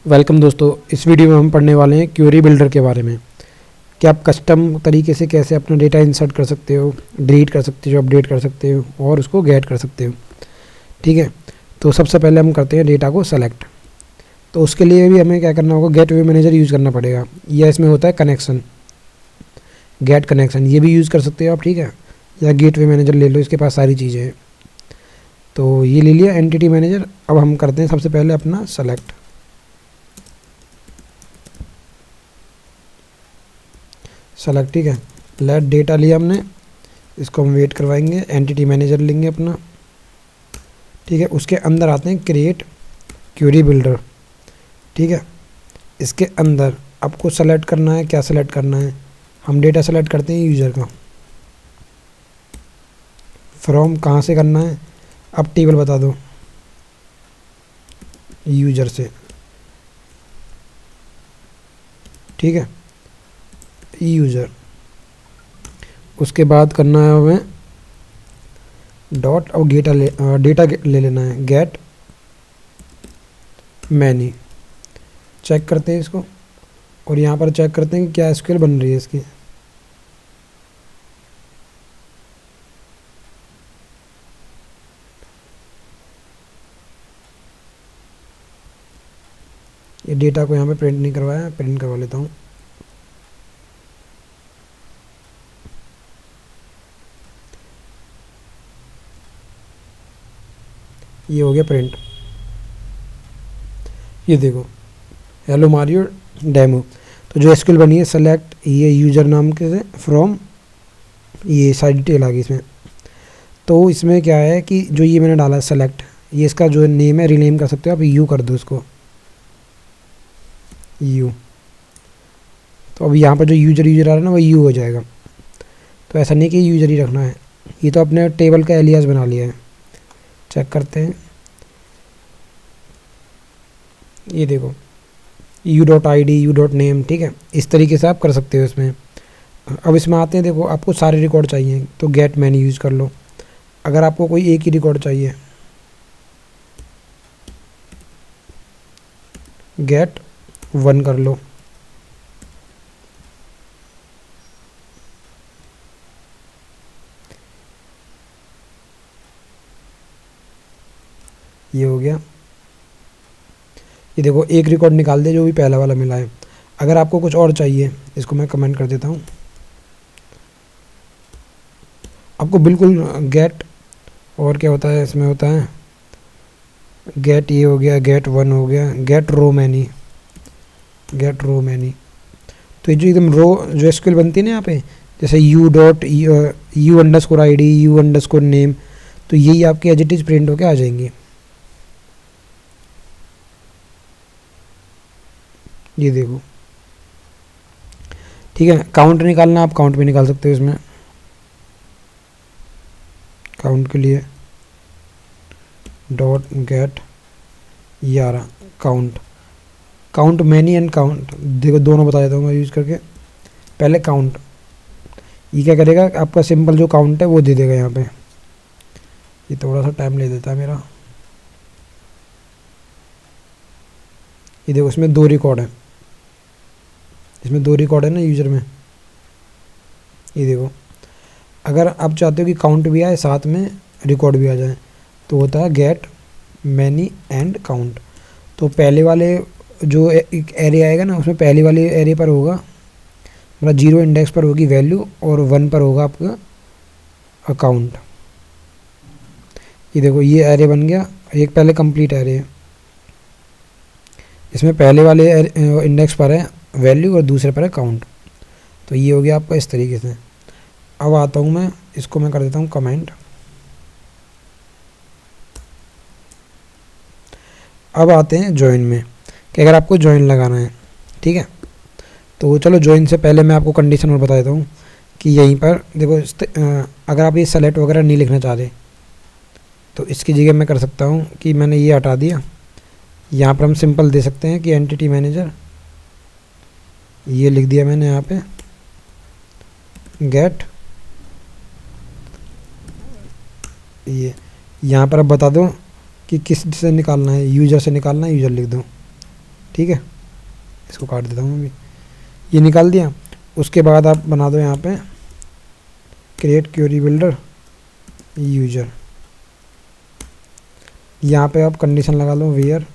Welcome दोस्तों, इस video में हम पढ़ने वाले हैं क्वेरी बिल्डर के बारे में कि आप कस्टम तरीके से कैसे अपना डेटा इंसर्ट कर सकते हो, डिलीट कर सकते हो, अपडेट कर सकते हो और उसको गेट कर सकते हो। ठीक है, तो सबसे पहले हम करते हैं डेटा को सेलेक्ट। तो उसके लिए भी हमें क्या करना होगा, गेट वे मैनेजर यूज़ करना पड़ेगा। यह इसमें होता है कनेक्शन, गेट कनेक्शन, ये भी यूज़ कर सकते हो आप। ठीक है, या गेट वे मैनेजर ले लो, इसके पास सारी चीज़ें हैं। तो ये ले लिया एंटिटी मैनेजर। अब हम करते हैं सबसे पहले अपना सेलेक्ट। सेलेक्ट, ठीक है, लेट डेटा लिया हमने, इसको हम वेट करवाएंगे। एंटिटी मैनेजर लेंगे अपना। ठीक है, उसके अंदर आते हैं क्रिएट क्वेरी बिल्डर। ठीक है, इसके अंदर आपको सेलेक्ट करना है, क्या सेलेक्ट करना है, हम डेटा सेलेक्ट करते हैं यूज़र का। फ्रॉम कहाँ से करना है, अब टेबल बता दो, यूज़र से। ठीक है, यूज़र। उसके बाद करना है हमें डॉट और डेटा ले लेना है, गेट मैनी। चेक करते हैं इसको और यहाँ पर चेक करते हैं कि क्या एसक्यूएल बन रही है इसकी। ये डेटा को यहाँ पे प्रिंट नहीं करवाया, प्रिंट करवा लेता हूँ। ये हो गया प्रिंट। ये देखो, हेलो मारियो डेमो। तो जो एसक्यूएल बनी है, सेलेक्ट ये यूज़र नाम के से फ्रॉम, ये सारी डिटेल आ गई इसमें। तो इसमें क्या है कि जो ये मैंने डाला है सेलेक्ट, ये इसका जो नेम है रीनेम कर सकते हो आप, यू कर दो इसको, यू। तो अब यहाँ पर जो यूज़र आ रहा है ना, वो यू हो जाएगा। तो ऐसा नहीं कि यूज़र ही रखना है, ये तो अपने टेबल का एलियास बना लिया है। चेक करते हैं, ये देखो you dot I D, you dot name. ठीक है, इस तरीके से आप कर सकते हो इसमें। अब इसमें आते हैं, देखो आपको सारे रिकॉर्ड चाहिए तो गेट मैनी यूज़ कर लो। अगर आपको कोई एक ही रिकॉर्ड चाहिए, गेट वन कर लो। ये हो गया। ये देखो एक रिकॉर्ड निकाल दे जो भी पहला वाला मिला है। अगर आपको कुछ और चाहिए, इसको मैं कमेंट कर देता हूँ। आपको बिल्कुल गेट, और क्या होता है इसमें, होता है गेट, ये हो गया गेट वन हो गया, गेट रो मैनी, गेट रो मैनी। तो ये जो एकदम रो जो एसक्यूएल बनती है ना यहाँ पे, जैसे U dot U underscore I D, you underscore name, तो यही आपके एज इट इज प्रिंट होके आ जाएंगे। ये देखो, ठीक है। काउंट निकालना, आप काउंट भी निकाल सकते हो इसमें। काउंट के लिए dot gate 11 count, count many and count, देखो दोनों बता देता हूँ मैं यूज़ करके। पहले काउंट, ये क्या करेगा, आपका सिंपल जो काउंट है वो दे देगा यहाँ पे। ये थोड़ा सा टाइम ले देता है मेरा। ये देखो इसमें दो रिकॉर्ड है, इसमें दो रिकॉर्ड है ना यूज़र में। ये देखो, अगर आप चाहते हो कि काउंट भी आए साथ में रिकॉर्ड भी आ जाए, तो होता है गेट मैनी एंड काउंट। तो पहले वाले जो एक एरे आएगा ना, उसमें पहले वाले एरे पर होगा, मतलब 0 इंडेक्स पर होगी वैल्यू और 1 पर होगा आपका अकाउंट। ये देखो ये एरे बन गया, एक पहले कंप्लीट एरे है, इसमें पहले वाले इंडेक्स पर है वैल्यू और दूसरे पर है काउंट। तो ये हो गया आपका इस तरीके से। अब आता हूँ मैं, इसको मैं कर देता हूँ कमेंट। अब आते हैं ज्वाइन में, कि अगर आपको ज्वाइन लगाना है। ठीक है, तो चलो ज्वाइन से पहले मैं आपको कंडीशन और बता देता हूँ कि यहीं पर देखो, अगर आप ये सेलेक्ट वगैरह नहीं लिखना चाहते, तो इसकी जगह मैं कर सकता हूँ कि मैंने ये हटा दिया। यहाँ पर हम सिंपल दे सकते हैं कि एंटिटी मैनेजर, ये लिख दिया मैंने यहाँ पे, गेट, ये यहाँ पर अब बता दो कि किस से निकालना है, यूज़र से निकालना है, यूज़र लिख दो। ठीक है, इसको काट देता हूँ अभी, ये निकाल दिया। उसके बाद आप बना दो यहाँ पे क्रिएट क्वेरी बिल्डर यूजर, यहाँ पे आप कंडीशन लगा लो वेयर।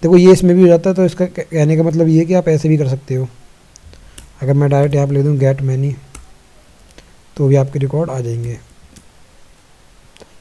देखो ये इसमें भी हो जाता है, तो इसका कहने का मतलब ये है कि आप ऐसे भी कर सकते हो। अगर मैं डायरेक्ट यहाँ पे लिख दूँ गेट मैनी, तो भी आपके रिकॉर्ड आ जाएंगे।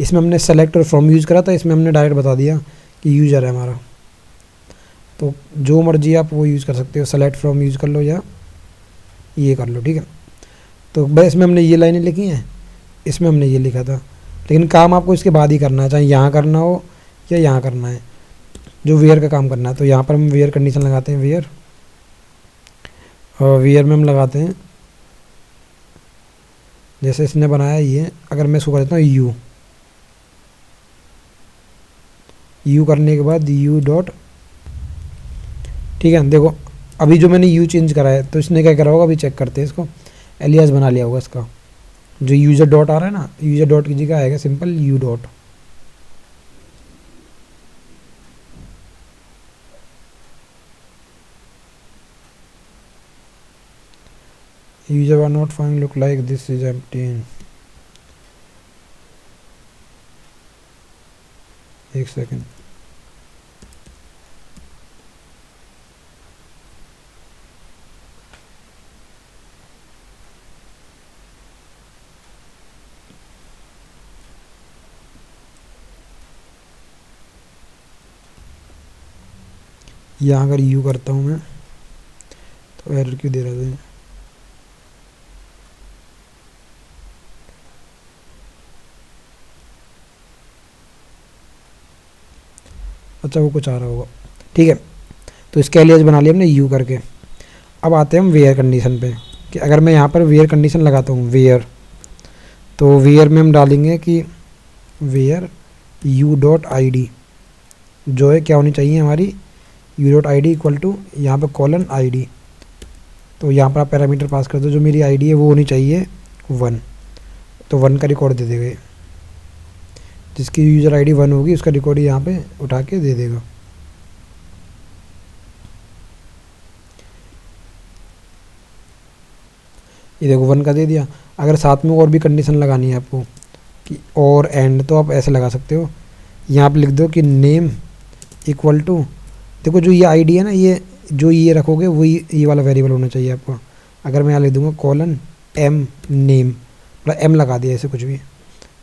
इसमें हमने सेलेक्ट और फ्रॉम यूज़ करा था, इसमें हमने डायरेक्ट बता दिया कि यूज़र है हमारा। तो जो मर्जी आप वो यूज़ कर सकते हो, सेलेक्ट फ्रॉम यूज़ कर लो या ये कर लो, ठीक है। तो बस इसमें हमने ये लाइनें लिखी हैं, इसमें हमने ये लिखा था, लेकिन काम आपको इसके बाद ही करना है, चाहे यहाँ करना हो या यहाँ करना है, जो वेयर का काम करना है। तो यहाँ पर हम वेयर कंडीशन लगाते हैं, वेयर, और वेयर में हम लगाते हैं जैसे इसने बनाया ये, अगर मैं इसको कर देता हूँ यू करने के बाद यू डॉट, ठीक है। देखो अभी जो मैंने यू चेंज करा है, तो इसने क्या करा होगा, अभी चेक करते हैं इसको, एलियास बना लिया होगा इसका। जो यूज़र डॉट आ रहा है ना, यूज़र डॉट की जगह आएगा simple u dot. User are not find look like this is empty. एक सेकेंड, यहाँ अगर यू करता हूँ मैं तो एरर क्यों दे रहा था। अच्छा वो कुछ आ रहा होगा, ठीक है। तो इसके एलियास बना लिया हमने यू करके। अब आते हैं हम वेयर कंडीशन पे, कि अगर मैं यहाँ पर वेयर कंडीशन लगाता हूँ वेयर, तो वेयर में हम डालेंगे कि where u dot I D जो है क्या होनी चाहिए हमारी, u dot I D equal to यहाँ पर कॉलन आई डी। तो यहाँ पर आप पैरामीटर पास कर दो, जो मेरी आई डी है वो होनी चाहिए 1, तो 1 का रिकॉर्ड दे देगा। जिसकी यूज़र आईडी 1 होगी उसका रिकॉर्ड यहाँ पे उठा के दे देगा। ये देखो 1 का दे दिया। अगर साथ में और भी कंडीशन लगानी है आपको कि और एंड, तो आप ऐसे लगा सकते हो, यहाँ पे लिख दो कि नेम इक्वल टू, देखो जो ये आईडी है ना, ये जो ये रखोगे वही ये वाला वेरिएबल होना चाहिए आपको। अगर मैं यहाँ लिख दूँगा कॉलन एम नेम, मतलब एम लगा दिया ऐसे कुछ भी,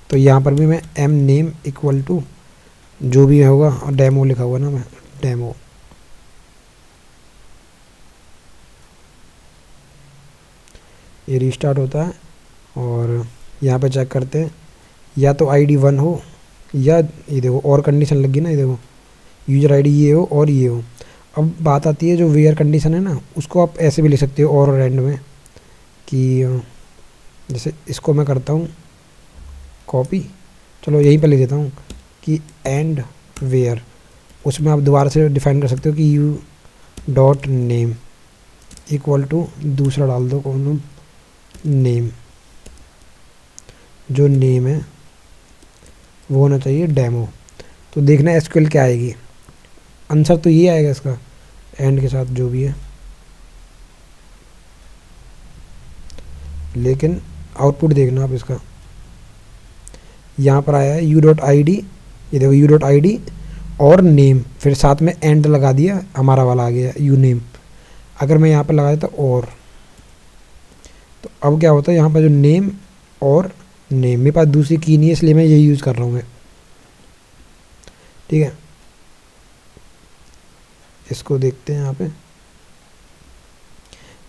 तो यहाँ पर भी मैं एम नेम इक्वल टू जो भी होगा, और डेमो लिखा हुआ ना, मैं डेमो, ये रीस्टार्ट होता है। और यहाँ पे चेक करते हैं, या तो आईडी 1 हो, या ये देखो और कंडीशन लगी ना, ये देखो यूज़र आईडी ये हो और ये हो। अब बात आती है जो वेयर कंडीशन है ना, उसको आप ऐसे भी लिख सकते हो और एंड में, कि जैसे इसको मैं करता हूँ कॉपी, चलो यहीं पर लिख देता हूँ कि एंड वेयर, उसमें आप दोबारा से डिफाइन कर सकते हो कि u dot name equal to दूसरा डाल दो कॉलम नेम, जो नेम है वो होना चाहिए डेमो। तो देखना एसक्यूएल क्या आएगी, आंसर तो ये आएगा इसका एंड के साथ जो भी है, लेकिन आउटपुट देखना आप इसका। यहाँ पर आया है यू डॉट आई डी, ये देखो यू डॉट आई डी और नेम, फिर साथ में एंड लगा दिया, हमारा वाला आ गया यू नेम। अगर मैं यहाँ पर लगा देता और, तो अब क्या होता है, यहाँ पर जो नेम और नेम, मेरे पास दूसरी की नहीं है इसलिए मैं यही यूज़ कर रहा हूँ, ठीक है। इसको देखते हैं यहाँ पे,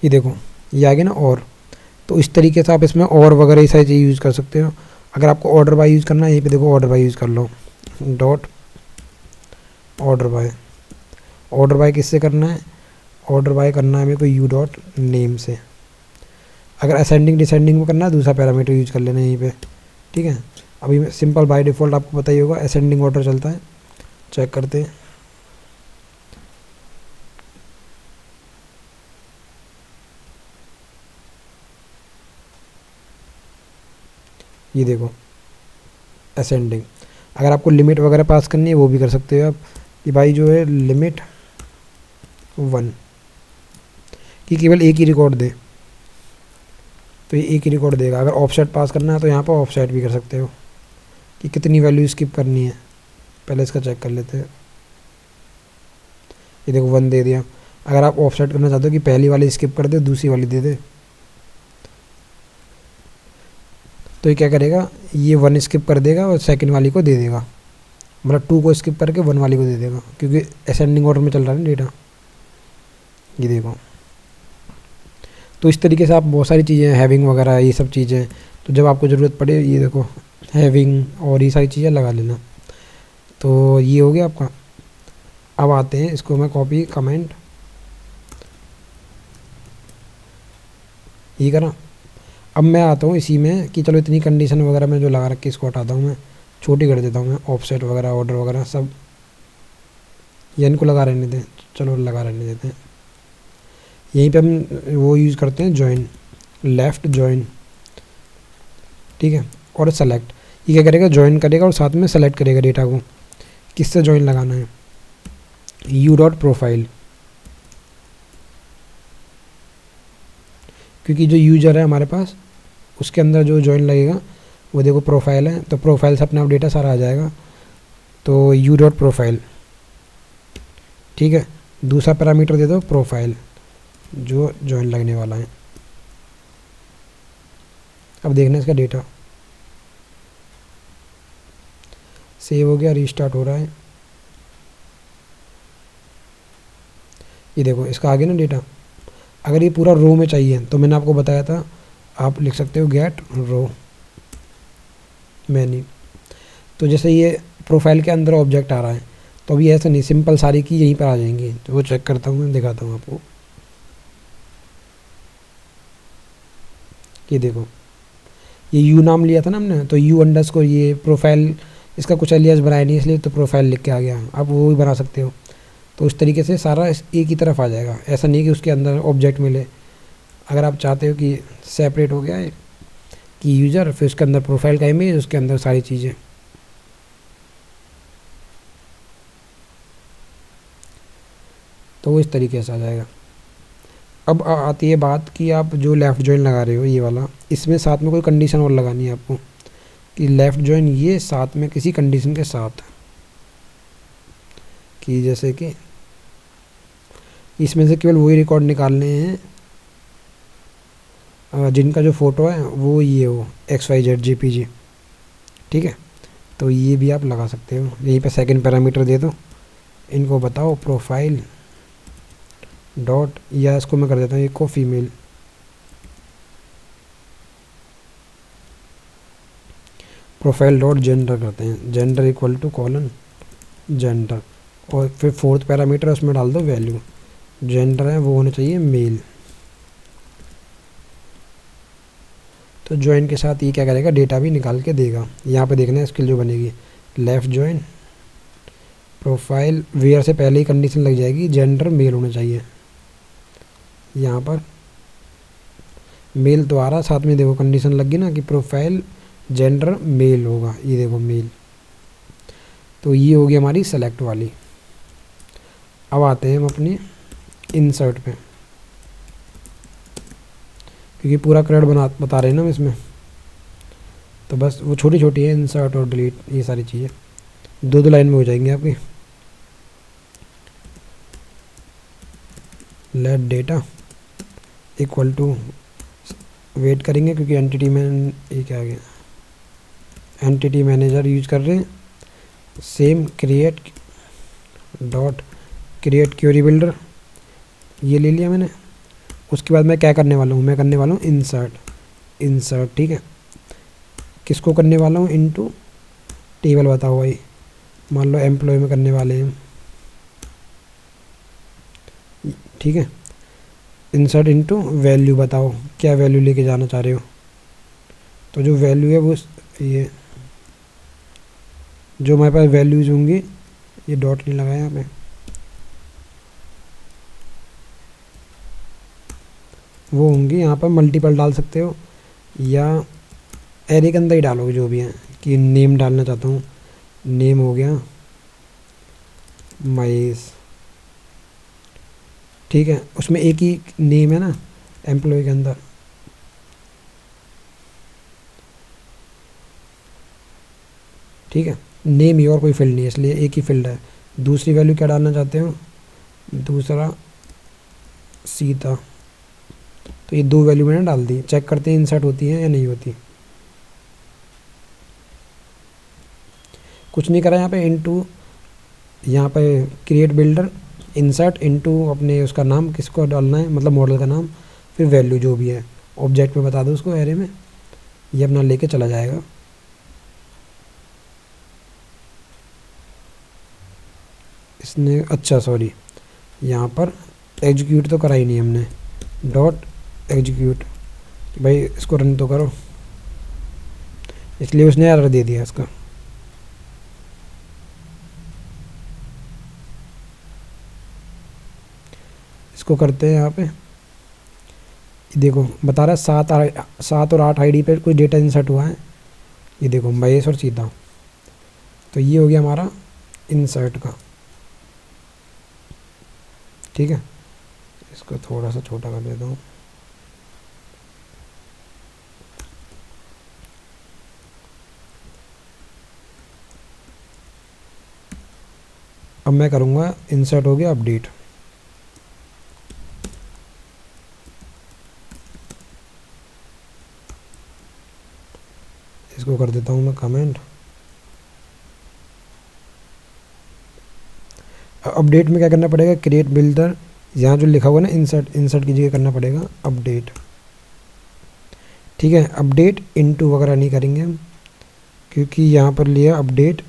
ये देखो ये आ गया ना और। तो इस तरीके से आप इसमें और वगैरह सारी चीज़ यूज़ कर सकते हो। अगर आपको ऑर्डर बाय यूज़ करना है, यहीं पे देखो ऑर्डर बाय यूज़ कर लो, dot order by. Order by किससे करना है, ऑर्डर बाय करना है मेरे को यू डॉट नेम से। अगर असेंडिंग डिसेंडिंग में करना है दूसरा पैरामीटर यूज़ कर लेना यहीं पे, ठीक है। अभी सिंपल बाय डिफ़ॉल्ट आपको पता ही होगा असेंडिंग ऑर्डर चलता है, चेक करते हैं। ये देखो असेंडिंग। अगर आपको लिमिट वगैरह पास करनी है वो भी कर सकते हो आप, कि भाई जो है लिमिट 1 कि केवल एक ही रिकॉर्ड दे, तो ये एक ही रिकॉर्ड देगा। अगर ऑफसेट पास करना है तो यहाँ पर ऑफसेट भी कर सकते हो कि कितनी वैल्यू स्किप करनी है। पहले इसका चेक कर लेते हैं। ये देखो 1 दे दिया। अगर आप ऑफसेट करना चाहते हो कि पहली वाली स्किप कर दे, दूसरी वाली दे दे, तो ये क्या करेगा, ये 1 स्किप कर देगा और सेकंड वाली को दे देगा, मतलब 2 को स्किप करके 1 वाली को दे देगा, क्योंकि असेंडिंग ऑर्डर में चल रहा है ना डेटा। ये देखो, तो इस तरीके से आप बहुत सारी चीज़ें, हैविंग वगैरह ये सब चीज़ें, तो जब आपको ज़रूरत पड़े ये देखो हैविंग और ये सारी चीज़ें लगा लेना। तो ये हो गया आपका। अब आते हैं, इसको मैं कॉपी कमेंट ये करा। अब मैं आता हूँ इसी में कि चलो इतनी कंडीशन वगैरह में जो लगा रखी इसको हटाता हूँ, मैं छोटी कर देता हूँ, मैं ऑफसेट वगैरह ऑर्डर वगैरह सब ये इनको लगा रहने दें। चलो लगा रहने देते हैं। यहीं पे हम वो यूज़ करते हैं जॉइन, लेफ़्ट जॉइन, ठीक है, और सेलेक्ट। ये क्या करेगा, जॉइन करेगा और साथ में सेलेक्ट करेगा डेटा को। किससे जॉइन लगाना है, यू डॉट प्रोफाइल, क्योंकि जो यूजर है हमारे पास उसके अंदर जो जॉइन लगेगा वो देखो प्रोफाइल है, तो प्रोफाइल से अपना डेटा सारा आ जाएगा। तो यू डॉट प्रोफाइल, ठीक है। दूसरा पैरामीटर दे दो प्रोफाइल, जो जॉइन लगने वाला है। अब देखना इसका डेटा सेव हो गया, रीस्टार्ट हो रहा है। ये देखो इसका आगे ना डेटा। अगर ये पूरा रो में चाहिए तो मैंने आपको बताया था, आप लिख सकते हो गेट रो मैनी। तो जैसे ये प्रोफाइल के अंदर ऑब्जेक्ट आ रहा है, तो अभी ऐसा नहीं, सिंपल सारी की यहीं पर आ जाएंगी। तो वो चेक करता हूँ, मैं दिखाता हूँ आपको। ये देखो, ये यू नाम लिया था ना हमने, तो यू अंडरस्कोर, ये प्रोफाइल, इसका कुछ एलियास बनाया नहीं इसलिए तो प्रोफाइल लिख के आ गया। आप वो भी बना सकते हो। तो उस तरीके से सारा एक ही तरफ आ जाएगा, ऐसा नहीं कि उसके अंदर ऑब्जेक्ट मिले। अगर आप चाहते हो कि सेपरेट हो गया है कि यूज़र, फिर उसके अंदर प्रोफाइल का इमेज, उसके अंदर सारी चीज़ें, तो वो इस तरीके से आ जाएगा। अब आती है बात कि आप जो लेफ़्ट जॉइन लगा रहे हो ये वाला, इसमें साथ में कोई कंडीशन और लगानी है आपको कि लेफ़्ट जॉइन ये साथ में किसी कंडीशन के साथ, कि जैसे कि इसमें से केवल वही रिकॉर्ड निकालने हैं जिनका जो फ़ोटो है वो ये हो XYZ JPG, ठीक है। तो ये भी आप लगा सकते हो। यहीं पे सेकंड पैरामीटर दे दो, इनको बताओ प्रोफाइल डॉट, या इसको मैं कर देता हूँ एक को फीमेल, प्रोफाइल डॉट जेंडर करते हैं, gender equal to colon gender, और फिर फोर्थ पैरामीटर उसमें डाल दो वैल्यू, जेंडर है वो होना चाहिए मेल। तो ज्वाइन के साथ ये क्या करेगा, डेटा भी निकाल के देगा। यहाँ पे देखना है स्किल जो बनेगी, लेफ़्ट ज्वाइन प्रोफाइल, वेयर से पहले ही कंडीशन लग जाएगी, जेंडर मेल होना चाहिए। यहाँ पर मेल तो आ रहा, साथ में देखो कंडीशन लग गई ना कि प्रोफाइल जेंडर मेल होगा, ये देखो मेल। तो ये होगी हमारी सेलेक्ट वाली। अब आते हैं हम अपनी इंसर्ट पे, क्योंकि पूरा क्रेड बता रहे हैं ना हम इसमें, तो बस वो छोटी छोटी है, इंसर्ट और डिलीट, ये सारी चीज़ें दो दो लाइन में हो जाएंगी आपकी। Let data equal to, wait करेंगे क्योंकि एंटिटी में ये क्या आ गया, एंटिटी मैनेजर यूज कर रहे हैं। Same create dot create query builder, ये ले लिया मैंने। उसके बाद मैं क्या करने वाला हूँ, मैं करने वाला हूँ इंसर्ट, ठीक है। किसको करने वाला हूँ, इनटू टेबल, बताओ भाई, मान लो एम्प्लॉय में करने वाले हैं, ठीक है। इंसर्ट इनटू वैल्यू, बताओ क्या वैल्यू लेके जाना चाह रहे हो। तो जो वैल्यू है वो ये, जो हमारे पास वैल्यूज होंगी, ये डॉट नहीं लगाया यहाँ पे, वो होंगी यहाँ पर, मल्टीपल डाल सकते हो या एरे के अंदर ही डालोगे जो भी है। कि नेम डालना चाहता हूँ, नेम हो गया महेश, ठीक है, उसमें एक ही नेम है ना एम्प्लॉय के अंदर। ठीक है, नेम ही और कोई फील्ड नहीं है, इसलिए एक ही फील्ड है। दूसरी वैल्यू क्या डालना चाहते हो, दूसरा सीता, तो ये 2 वैल्यू मैंने डाल दी। चेक करते हैं इंसर्ट होती है या नहीं होती। कुछ नहीं करा यहाँ पे, इनटू, यहाँ पे क्रिएट बिल्डर, इंसर्ट इनटू अपने उसका नाम किसको डालना है, मतलब मॉडल का नाम, फिर वैल्यू जो भी है ऑब्जेक्ट में बता दो उसको एरे में, ये अपना लेके चला जाएगा। इसने अच्छा सॉरी, यहाँ पर एग्जीक्यूट तो करा ही नहीं हमने, डॉट एग्जीक्यूट, भाई इसको रन तो करो, इसलिए उसने एरर दे दिया इसका। इसको करते हैं यहाँ पे, देखो बता रहा है 7 और 8 आईडी पे कोई डेटा इंसर्ट हुआ है, ये देखो महेश और सीता, तो ये हो गया हमारा इंसर्ट का। ठीक है, इसको थोड़ा सा छोटा कर देता हूँ। अब मैं करूँगा, इंसर्ट हो गया अपडेट, इसको कर देता हूँ मैं कमेंट। अपडेट में क्या करना पड़ेगा, क्रिएट बिल्डर, यहाँ जो लिखा हुआ है ना इंसर्ट, इंसर्ट की जगह करना पड़ेगा अपडेट। ठीक है, अपडेट इनटू वगैरह नहीं करेंगे हम, क्योंकि यहाँ पर लिया अपडेट,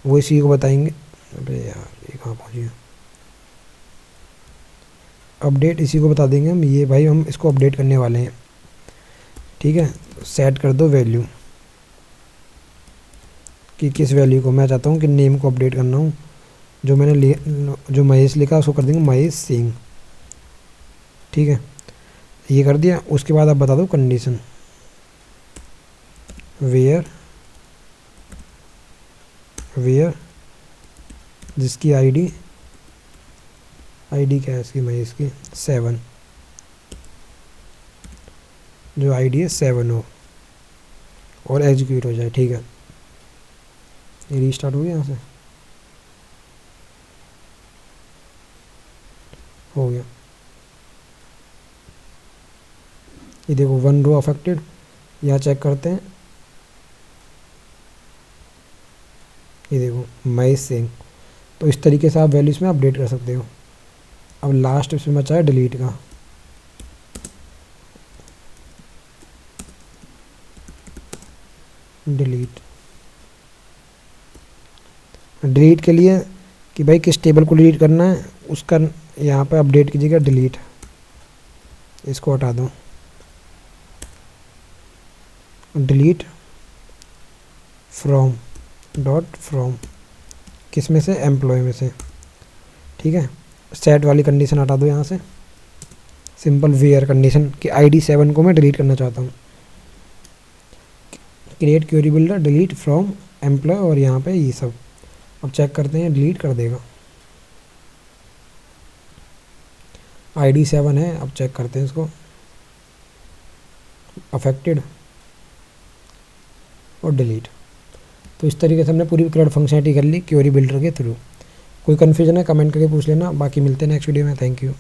वो इसी को बताएंगे। अबे यार ये कहाँ पहुँच गया, अपडेट इसी को बता देंगे हम, ये भाई हम इसको अपडेट करने वाले हैं। ठीक है, सेट कर दो वैल्यू कि किस वैल्यू को, मैं चाहता हूँ कि नेम को अपडेट करना हूँ, जो मैंने जो महेश लिखा उसको कर देंगे महेश सिंह। ठीक है, ये कर दिया। उसके बाद आप बता दो कंडीशन, वेयर जिसकी आईडी क्या है इसकी, महेश की 7, जो आईडी है 7 हो और एग्जीक्यूट हो जाए। ठीक है, ये रीस्टार्ट हो गया, यहाँ से हो गया। ये देखो 1 रो अफेक्टेड, यहाँ चेक करते हैं, ये देखो महेश सिंह। तो इस तरीके से आप वैल्यूज़ में अपडेट कर सकते हो। अब लास्ट इसमें बचा है डिलीट का, डिलीट के लिए कि भाई किस टेबल को डिलीट करना है उसका, यहाँ पे अपडेट कीजिएगा डिलीट, इसको हटा दो, डिलीट फ्रॉम, डॉट फ्रॉम, किस में से, एम्प्लॉय में से। ठीक है, सेट वाली कंडीशन हटा दो यहाँ से, सिंपल वेयर कंडीशन कि आईडी 7 को मैं डिलीट करना चाहता हूँ। Create query builder, delete from employ, और यहाँ पे ये सब। अब चेक करते हैं, डिलीट कर देगा, आईडी 7 है। अब चेक करते हैं इसको, अफेक्टेड और डिलीट। तो इस तरीके से हमने पूरी क्रेड फंक्शनलिटी कर ली क्वेरी बिल्डर के थ्रू। कोई कन्फ्यूजन है कमेंट करके पूछ लेना, बाकी मिलते हैं नेक्स्ट वीडियो में। Thank you.